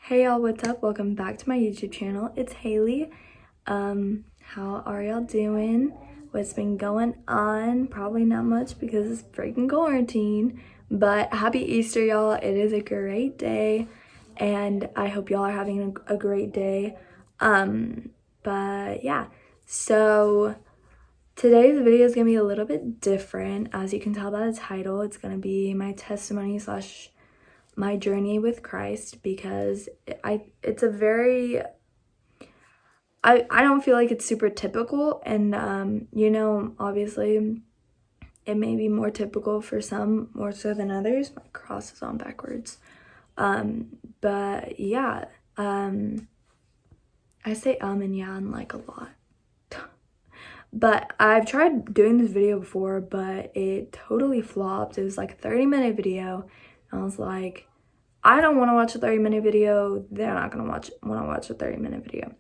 Hey y'all, what's up? Welcome back to my YouTube channel. It's Haley. How are y'all doing? What's been going on? Probably not much because it's freaking quarantine, but happy Easter, y'all. It is a great day and I hope y'all are having a great day. But yeah, so today's video is gonna be a little bit different. As you can tell by the title, it's gonna be my testimony slash my journey with Christ, because it's a very I don't feel like it's super typical, and obviously it may be more typical for some more so than others. My cross is on backwards. But yeah, I say and yeah and like a lot. But I've tried doing this video before, but it totally flopped. It was like a 30-minute video. I was like, I don't want to watch a 30-minute video. They're not going to want to watch a 30-minute video.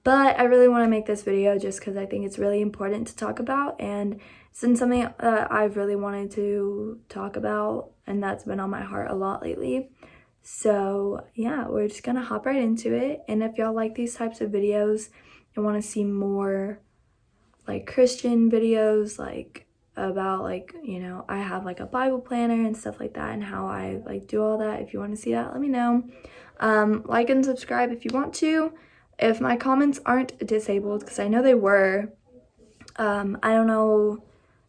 But I really want to make this video just because I think it's really important to talk about. And it's been something that I've really wanted to talk about. And that's been on my heart a lot lately. So yeah, we're just going to hop right into it. And if y'all like these types of videos and want to see more like Christian videos, like about like, I have like a Bible planner and stuff like that and how I like do all that. If you want to see that, let me know. Like and subscribe if you want to. If my comments aren't disabled, because I know they were, I don't know,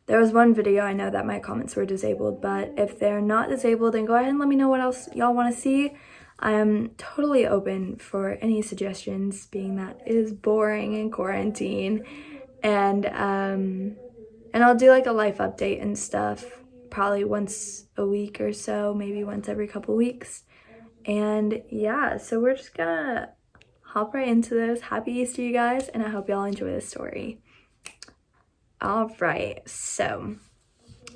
there was one video I know that my comments were disabled, but if they're not disabled, then go ahead and let me know what else y'all want to see. I am totally open for any suggestions, being that it is boring in quarantine. And I'll do like a life update and stuff probably once a week or so, maybe once every couple weeks. And yeah, so we're just gonna hop right into this. Happy Easter, you guys, and I hope y'all enjoy the story. All right, so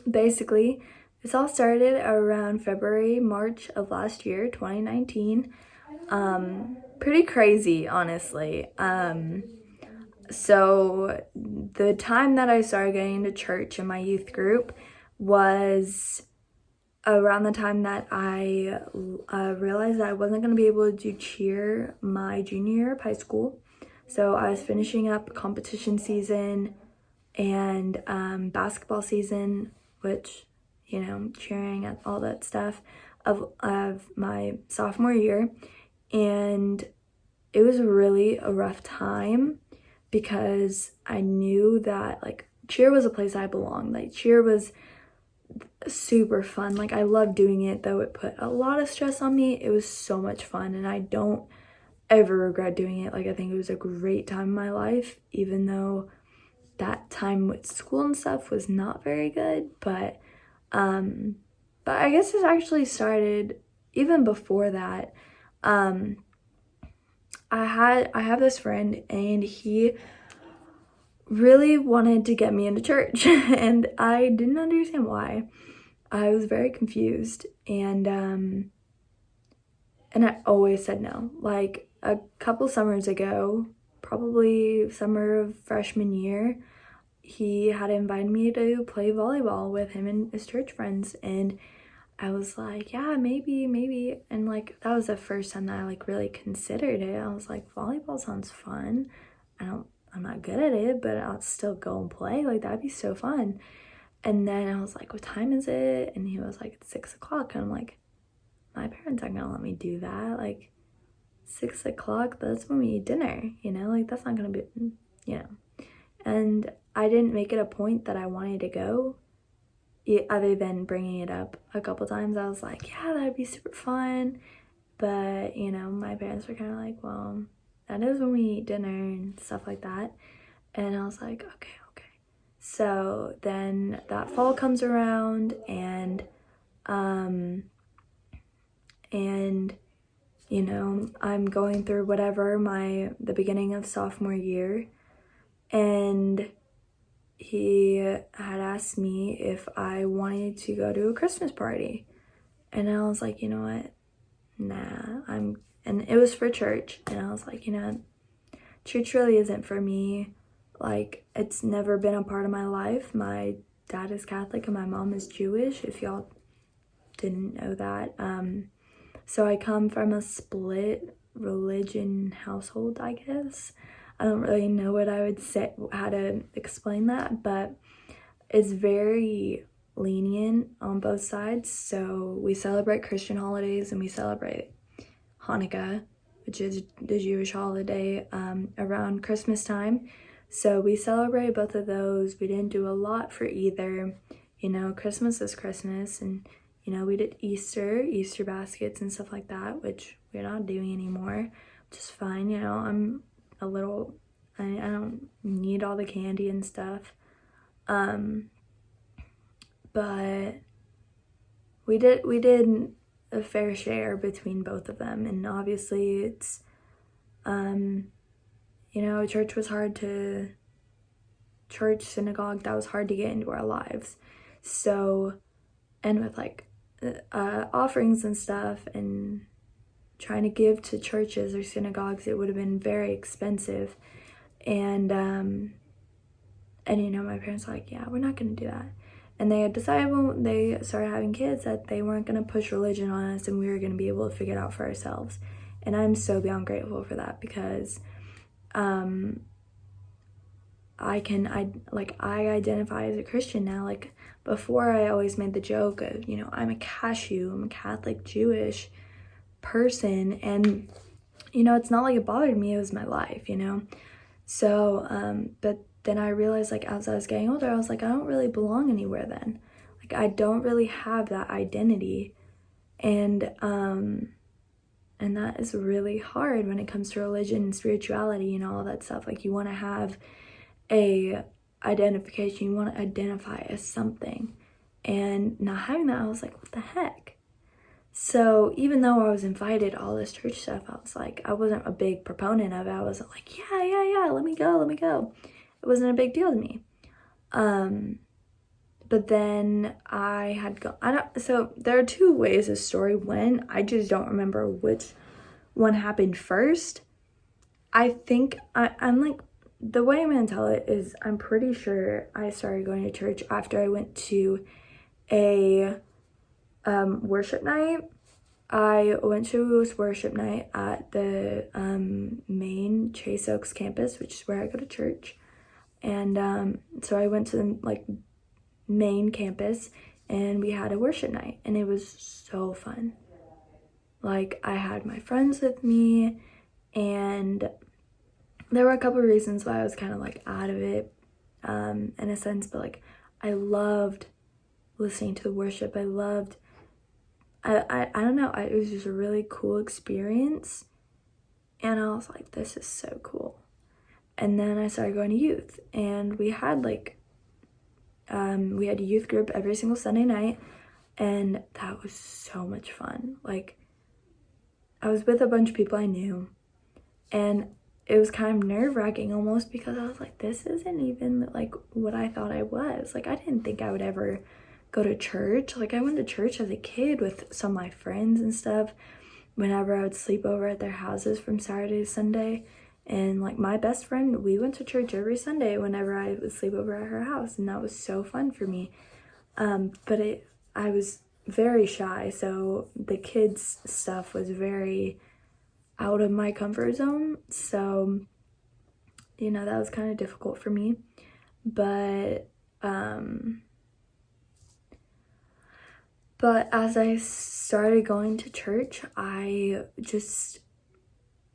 basically this all started around February, March of last year, 2019. Pretty crazy, honestly. So the time that I started going to church in my youth group was around the time that I realized that I wasn't going to be able to do cheer my junior year of high school. So I was finishing up competition season and basketball season, which, cheering and all that stuff of my sophomore year. And it was really a rough time, because I knew that like cheer was a place I belonged. Like cheer was super fun. Like I loved doing it, though it put a lot of stress on me. It was so much fun and I don't ever regret doing it. Like I think it was a great time in my life, even though that time with school and stuff was not very good. But I guess it actually started even before that. I have this friend and he really wanted to get me into church and I didn't understand why. I was very confused and I always said no. Like a couple summers ago, probably summer of freshman year, he had invited me to play volleyball with him and his church friends, and I was like, yeah, maybe. And like that was the first time that I like really considered it. I was like, volleyball sounds fun. I'm not good at it, but I'll still go and play. Like that'd be so fun. And then I was like, what time is it? And he was like, it's 6 o'clock. And I'm like, my parents aren't gonna let me do that. Like 6 o'clock, that's when we eat dinner, like that's not gonna be, And I didn't make it a point that I wanted to go, other than bringing it up a couple times. I was like, yeah, that'd be super fun. But, my parents were kind of like, well, that is when we eat dinner and stuff like that. And I was like, okay. So then that fall comes around and I'm going through whatever the beginning of sophomore year, and he had asked me if I wanted to go to a Christmas party. And I was like, you know what? Nah, and it was for church. And I was like, church really isn't for me. Like, it's never been a part of my life. My dad is Catholic and my mom is Jewish, if y'all didn't know that. So I come from a split religion household, I guess. I don't really know what I would say, how to explain that, but it's very lenient on both sides. So we celebrate Christian holidays and we celebrate Hanukkah, which is the Jewish holiday, around Christmas time. So we celebrate both of those. We didn't do a lot for either. You know, Christmas is Christmas, and you know, we did Easter baskets and stuff like that, which we're not doing anymore, which is fine. You know, I'm a little, I don't need all the candy and stuff. But we did a fair share between both of them, and obviously it's, you know, synagogue, that was hard to get into our lives. So, and with like offerings and stuff and trying to give to churches or synagogues, it would have been very expensive. And you know, my parents were like, yeah, we're not gonna do that. And they had decided when they started having kids that they weren't gonna push religion on us and we were gonna be able to figure it out for ourselves. And I'm so beyond grateful for that, because I identify as a Christian now. Like, before I always made the joke of, you know, I'm a Catholic Jewish person, and you know, it's not like it bothered me, it was my life, you know. So but then I realized, like, as I was getting older, I was like, I don't really belong anywhere then. Like, I don't really have that identity. And that is really hard when it comes to religion and spirituality and all that stuff. Like, you want to have a identification, you want to identify as something. And not having that, I was like, what the heck? So even though I was invited to all this church stuff, I was like, I wasn't a big proponent of it. I wasn't like, yeah, let me go. It wasn't a big deal to me. But then I had so there are two ways this story went. I just don't remember which one happened first. I think I'm like, the way I'm gonna tell it is, I'm pretty sure I started going to church after I went to a worship night. I went to this worship night at the main Chase Oaks campus, which is where I go to church. And so I went to the like main campus and we had a worship night, and it was so fun. Like, I had my friends with me, and there were a couple of reasons why I was kind of like out of it in a sense, but like, I loved listening to the worship. I don't know, it was just a really cool experience, and I was like, this is so cool. And then I started going to youth, and we had like we had a youth group every single Sunday night, and that was so much fun. Like, I was with a bunch of people I knew, and it was kind of nerve-wracking almost, because I was like, this isn't even like what I thought I was. Like, I didn't think I would ever go to church. Like, I went to church as a kid with some of my friends and stuff whenever I would sleep over at their houses from Saturday to Sunday. And like, my best friend, we went to church every Sunday whenever I would sleep over at her house, and that was so fun for me. But I was very shy, so the kids stuff was very out of my comfort zone. So, you know, that was kind of difficult for me. But as I started going to church, I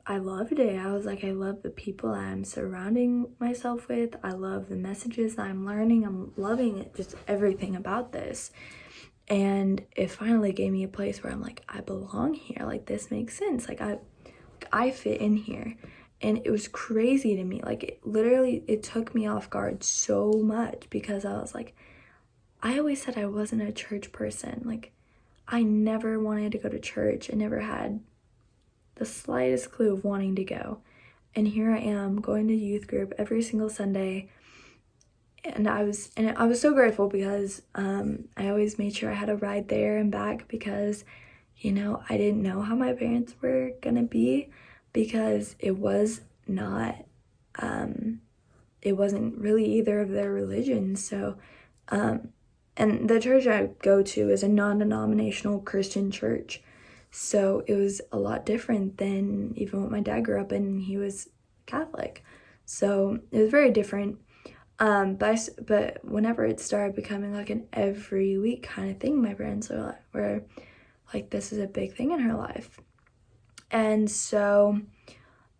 loved it. I was like, I love the people I'm surrounding myself with. I love the messages that I'm learning. I'm loving it, just everything about this. And it finally gave me a place where I'm like, I belong here. Like, this makes sense. Like, I fit in here. And it was crazy to me. Like, it took me off guard so much, because I was like, I always said I wasn't a church person. Like, I never wanted to go to church. I never had the slightest clue of wanting to go. And here I am going to youth group every single Sunday. And I was so grateful, because I always made sure I had a ride there and back, because, you know, I didn't know how my parents were gonna be, because it was not, it wasn't really either of their religions. So, and the church I go to is a non-denominational Christian church. So it was a lot different than even what my dad grew up in. He was Catholic. So it was very different. But whenever it started becoming like an every week kind of thing, my parents were like, this is a big thing in her life. And so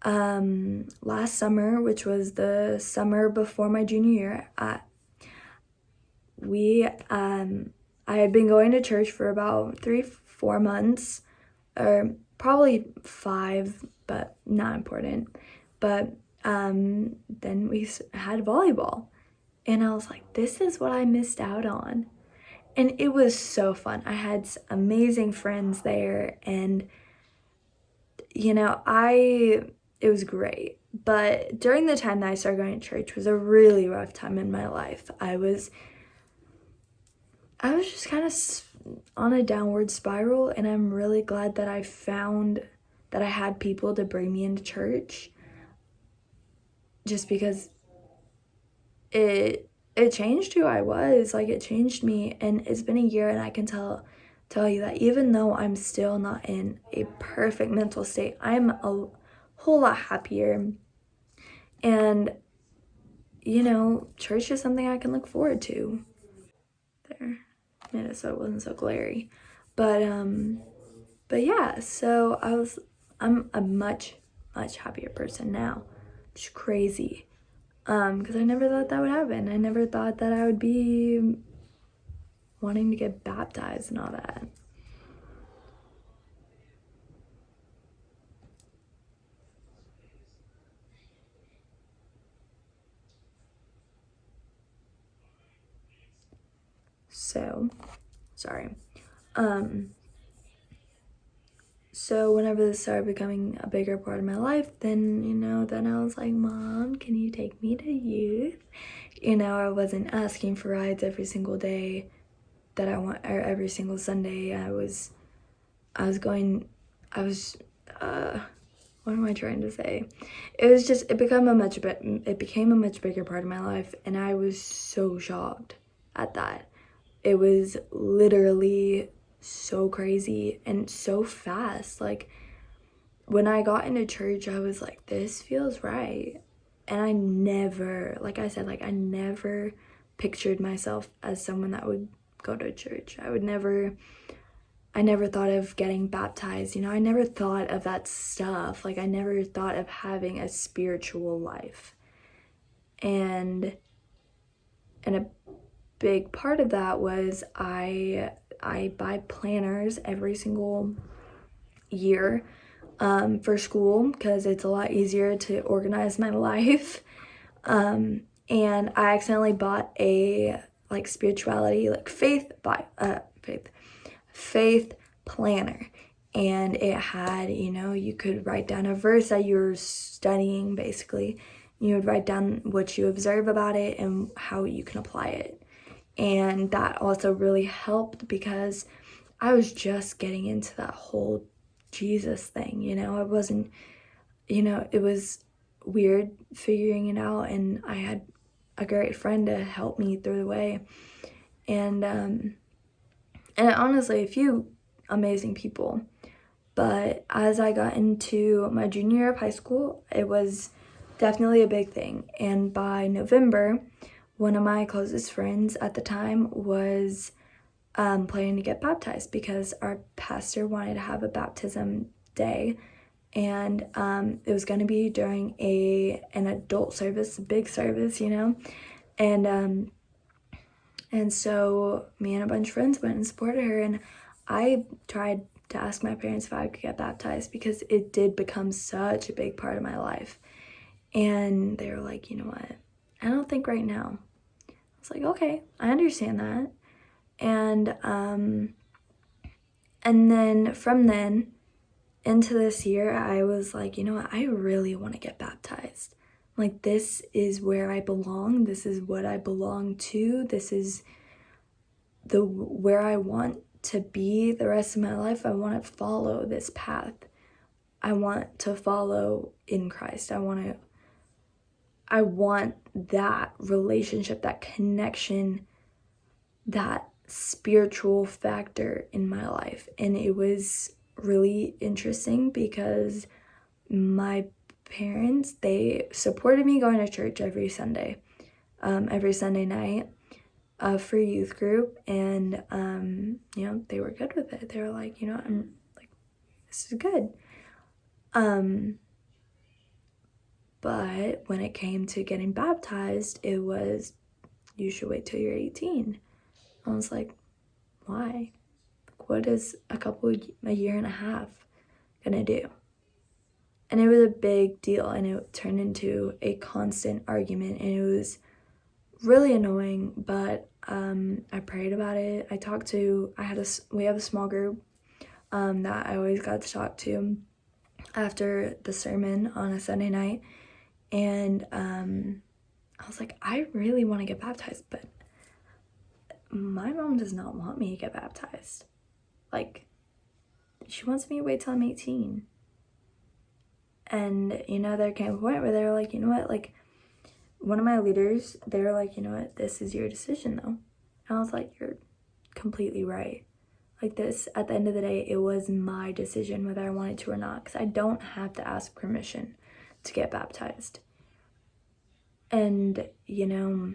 last summer, which was the summer before my junior year, I had been going to church for about 3-4 months, or probably 5, but not important. But then we had volleyball, and I was like, this is what I missed out on. And it was so fun. I had amazing friends there, and it was great. But during the time that I started going to church was a really rough time in my life. I was just kind of on a downward spiral, and I'm really glad that I found that I had people to bring me into church, just because it changed who I was. Like, it changed me, and it's been a year, and I can tell you that even though I'm still not in a perfect mental state, I'm a whole lot happier. And church is something I can look forward to. There, made it so it wasn't so glary. But yeah, so I'm a much happier person now. It's crazy. Because I never thought that would happen. I never thought that I would be wanting to get baptized and all that. So, sorry. So whenever this started becoming a bigger part of my life, then I was like, Mom, can you take me to youth? I wasn't asking for rides every single day that I want, or every single Sunday. What am I trying to say? It became a much bigger part of my life, and I was so shocked at that. It was literally so crazy and so fast. Like, when I got into church, I was like, this feels right. And I never, like I said, like, I never pictured myself as someone that would go to church. I never thought of getting baptized. I never thought of that stuff. Like, I never thought of having a spiritual life. And a big part of that was I buy planners every single year for school, because it's a lot easier to organize my life. And I accidentally bought a spirituality, faith planner, and it had, you could write down a verse that you were studying. Basically, you would write down what you observe about it and how you can apply it. And that also really helped, because I was just getting into that whole Jesus thing. I wasn't, it was weird figuring it out, and I had a great friend to help me through the way, and honestly, a few amazing people. But as I got into my junior year of high school, it was definitely a big thing. And by November, one of my closest friends at the time was planning to get baptized, because our pastor wanted to have a baptism day, and it was going to be during an adult service, a big service, and so me and a bunch of friends went and supported her, and I tried to ask my parents if I could get baptized, because it did become such a big part of my life. And they were like, you know what, I don't think right now. I was like, okay, I understand that. And then from then into this year, I was like, you know what, I really want to get baptized. Like, this is where I belong. This is what I belong to. This is where I want to be the rest of my life. I want to follow this path. I want to follow in Christ. I want that relationship, that connection, that spiritual factor in my life. And it was really interesting because my parents, they supported me going to church every Sunday night for youth group, and you know, they were good with it. They were like, you know, I'm like, this is good. But when it came to getting baptized, it was, you should wait till you're 18. I was like, why? What is a year and a half gonna do? And it was a big deal, and it turned into a constant argument, and it was really annoying. But I prayed about it. We have a small group that I always got to talk to after the sermon on a Sunday night, and I was like, I really want to get baptized, but my mom does not want me to get baptized. Like, she wants me to wait till I'm 18. And, you know, there came a point where they were like, you know what, like, one of my leaders, they were like, you know what, this is your decision, though. And I was like, you're completely right. Like, this, at the end of the day, it was my decision whether I wanted to or not, because I don't have to ask permission to get baptized. And, you know,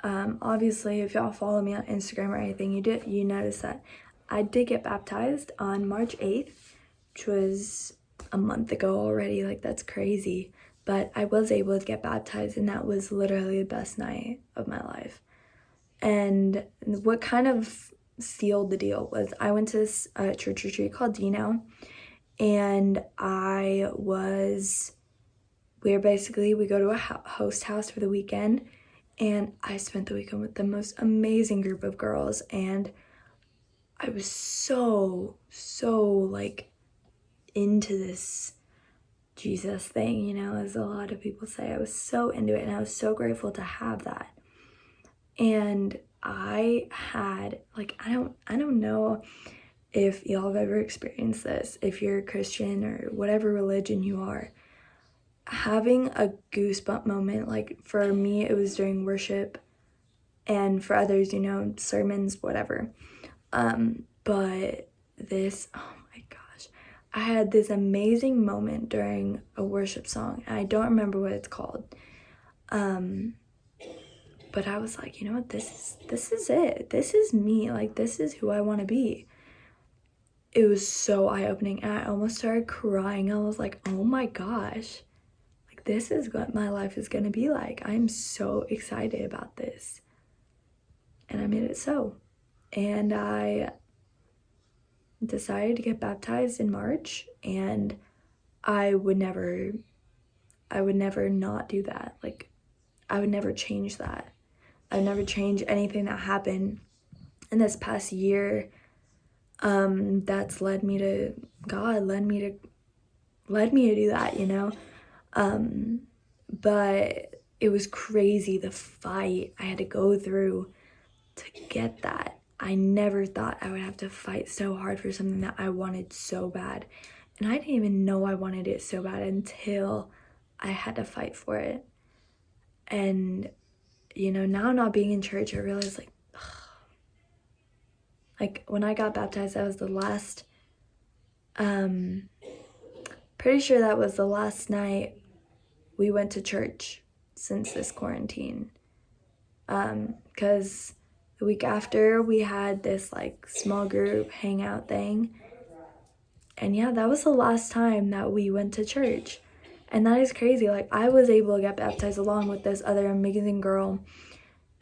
obviously, if y'all follow me on Instagram or anything, you notice that I did get baptized on March 8th, which was a month ago already. Like, that's crazy. But I was able to get baptized, and that was literally the best night of my life. And what kind of sealed the deal was I went to this church retreat called Dino, and we go to a host house for the weekend, and I spent the weekend with the most amazing group of girls, and I was so like into this Jesus thing, you know, as a lot of people say. I was so into it, and I was so grateful to have that. And I had, like, I don't know if y'all have ever experienced this, if you're a Christian or whatever religion you are, having a goosebump moment. Like, for me, it was during worship, and for others, you know, sermons, whatever. But this, oh my gosh, I had this amazing moment during a worship song, and I don't remember what it's called. But I was like, you know what, this is it. This is me. Like, this is who I want to be. It was so eye-opening, and I almost started crying. I was like, oh my gosh, like, this is what my life is going to be like. I'm so excited about this. And I made it so. And I decided to get baptized in March, and I would never not do that. Like, I would never change that. I would never change anything that happened in this past year that's led me to God, led me to do that, you know. But it was crazy, the fight I had to go through to get that. I never thought I would have to fight so hard for something that I wanted so bad. And I didn't even know I wanted it so bad until I had to fight for it. And, you know, now not being in church, I realized, like, like, when I got baptized, that was the last, pretty sure that was the last night we went to church since this quarantine. Because the week after, we had this, like, small group hangout thing. And yeah, that was the last time that we went to church. And that is crazy. Like, I was able to get baptized along with this other amazing girl.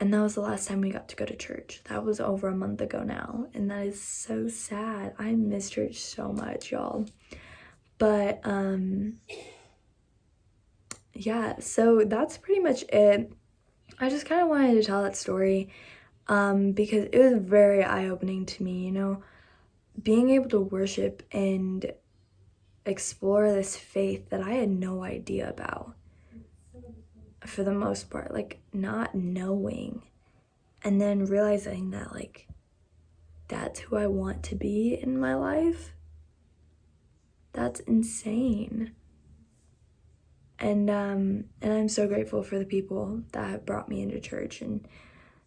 And that was the last time we got to go to church. That was over a month ago now. And that is so sad. I miss church so much, y'all. But, yeah, so that's pretty much it. I just kind of wanted to tell that story because it was very eye-opening to me, you know, being able to worship and explore this faith that I had no idea about for the most part, like, not knowing, and then realizing that, like, that's who I want to be in my life. That's insane. And I'm so grateful for the people that brought me into church and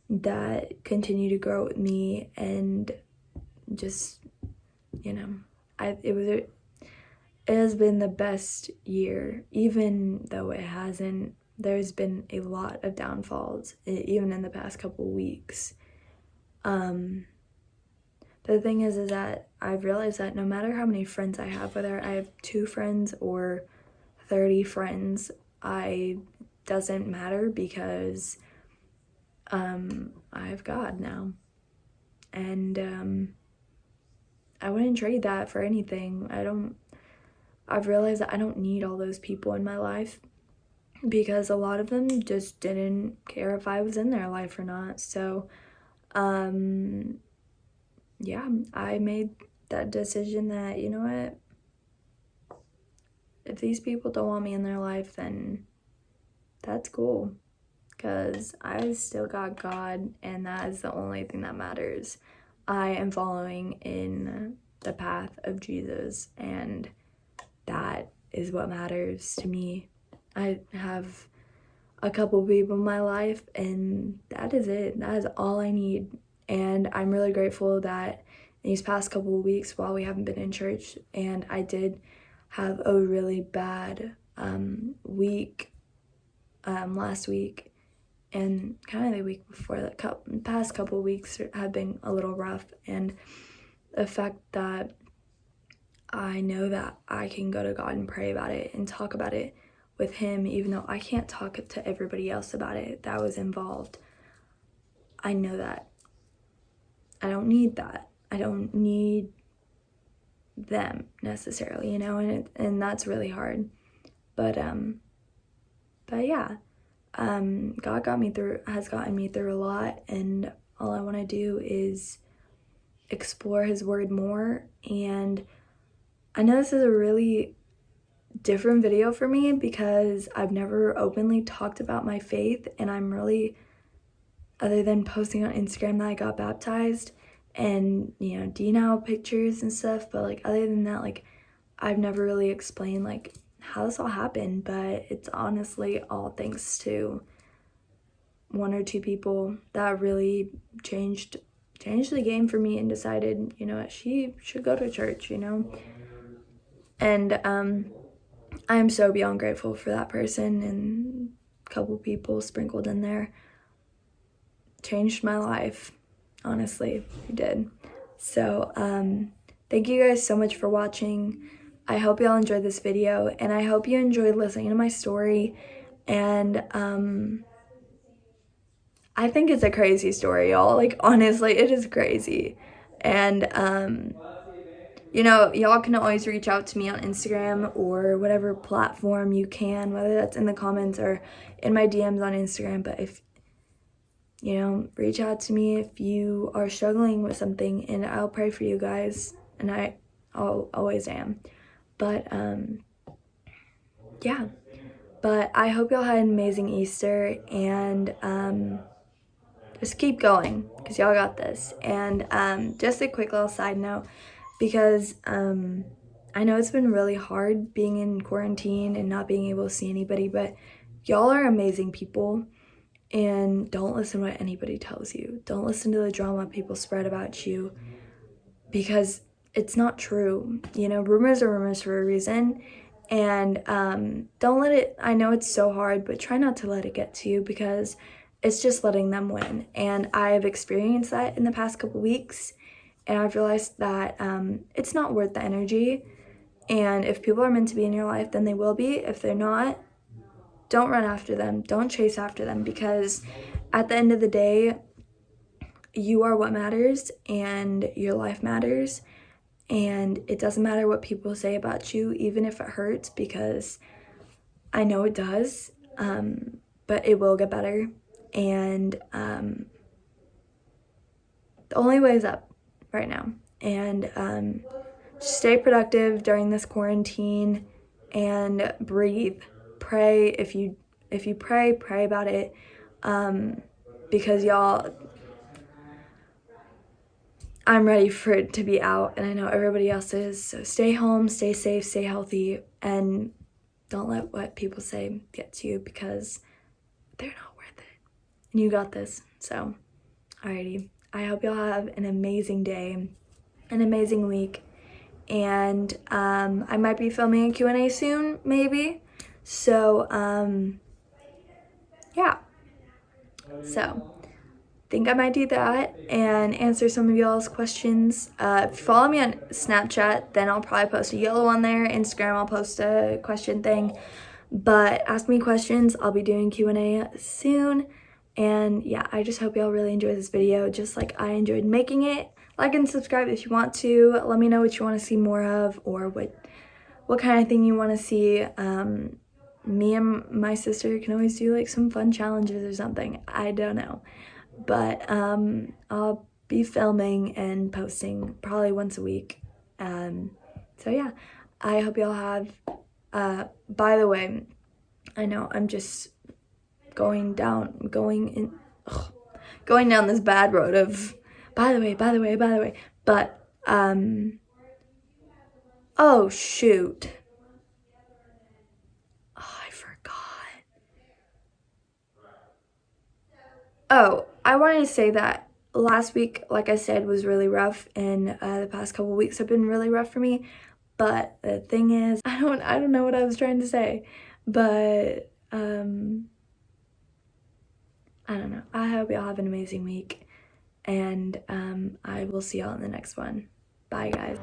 that continue to grow with me and just you know, it has been the best year, even though it hasn't. There's been a lot of downfalls, even in the past couple weeks. The thing is that I've realized that no matter how many friends I have, whether I have 2 friends or 30 friends, doesn't matter, because I have God now. And I wouldn't trade that for anything. I've realized that I don't need all those people in my life, because a lot of them just didn't care if I was in their life or not. So, yeah, I made that decision that, you know what, if these people don't want me in their life, then that's cool, because I still got God, and that is the only thing that matters. I am following in the path of Jesus, and that is what matters to me. I have a couple people in my life, and that is it. That is all I need. And I'm really grateful that in these past couple of weeks, while we haven't been in church, and I did have a really bad week last week, and kind of the week before, the past couple of weeks have been a little rough. And the fact that I know that I can go to God and pray about it and talk about it with Him, even though I can't talk to everybody else about it that was involved. I know that. I don't need that. I don't need them necessarily, and that's really hard. But yeah, God has gotten me through a lot, and all I want to do is explore His Word more. And I know this is a really different video for me, because I've never openly talked about my faith, and I'm really, other than posting on Instagram that I got baptized and, D-Now pictures and stuff, but like other than that, like I've never really explained like how this all happened. But it's honestly all thanks to 1 or 2 people that really changed the game for me, and decided, she should go to church, and I am so beyond grateful for that person, and a couple people sprinkled in there changed my life. Honestly, it did. So, thank you guys so much for watching. I hope y'all enjoyed this video, and I hope you enjoyed listening to my story. And, I think it's a crazy story, y'all. Like, honestly, it is crazy. And, y'all can always reach out to me on Instagram or whatever platform you can, whether that's in the comments or in my DMs on Instagram. But if, reach out to me if you are struggling with something, and I'll pray for you guys, and I'll always am. But, yeah. But I hope y'all had an amazing Easter, and, just keep going, because y'all got this. And just a quick little side note, because I know it's been really hard being in quarantine and not being able to see anybody, but y'all are amazing people, and don't listen to what anybody tells you. Don't listen to the drama people spread about you, because it's not true. Rumors are rumors for a reason. And don't let it, I know it's so hard, but try not to let it get to you, because it's just letting them win. And I have experienced that in the past couple weeks, and I've realized that it's not worth the energy. And if people are meant to be in your life, then they will be. If they're not, don't run after them. Don't chase after them, because at the end of the day, you are what matters, and your life matters. And it doesn't matter what people say about you, even if it hurts, because I know it does, but it will get better. And the only way is up right now. And stay productive during this quarantine, and breathe. Pray. If you pray about it, because y'all, I'm ready for it to be out, and I know everybody else is. So stay home, stay safe, stay healthy, and don't let what people say get to you, because they're not worth it. And you got this. So, alrighty. I hope y'all have an amazing day, an amazing week, and I might be filming a Q&A soon, maybe. So yeah, so think I might do that and answer some of y'all's questions. If you follow me on Snapchat, then I'll probably post a yellow one there. Instagram, I'll post a question thing. But ask me questions. I'll be doing Q&A soon. And yeah, I just hope y'all really enjoy this video, just like I enjoyed making it. Like and subscribe if you want to. Let me know what you want to see more of, or what kind of thing you want to see. Me and my sister can always do like some fun challenges or something. I don't know. But I'll be filming and posting probably once a week. So yeah, I hope y'all have, by the way, I know I'm just going down this bad road of, by the way, but, oh shoot. Oh, I forgot. Oh, I wanted to say that last week, like I said, was really rough, and the past couple weeks have been really rough for me. But the thing is, I don't know what I was trying to say, but I don't know. I hope y'all have an amazing week, and I will see y'all in the next one. Bye, guys.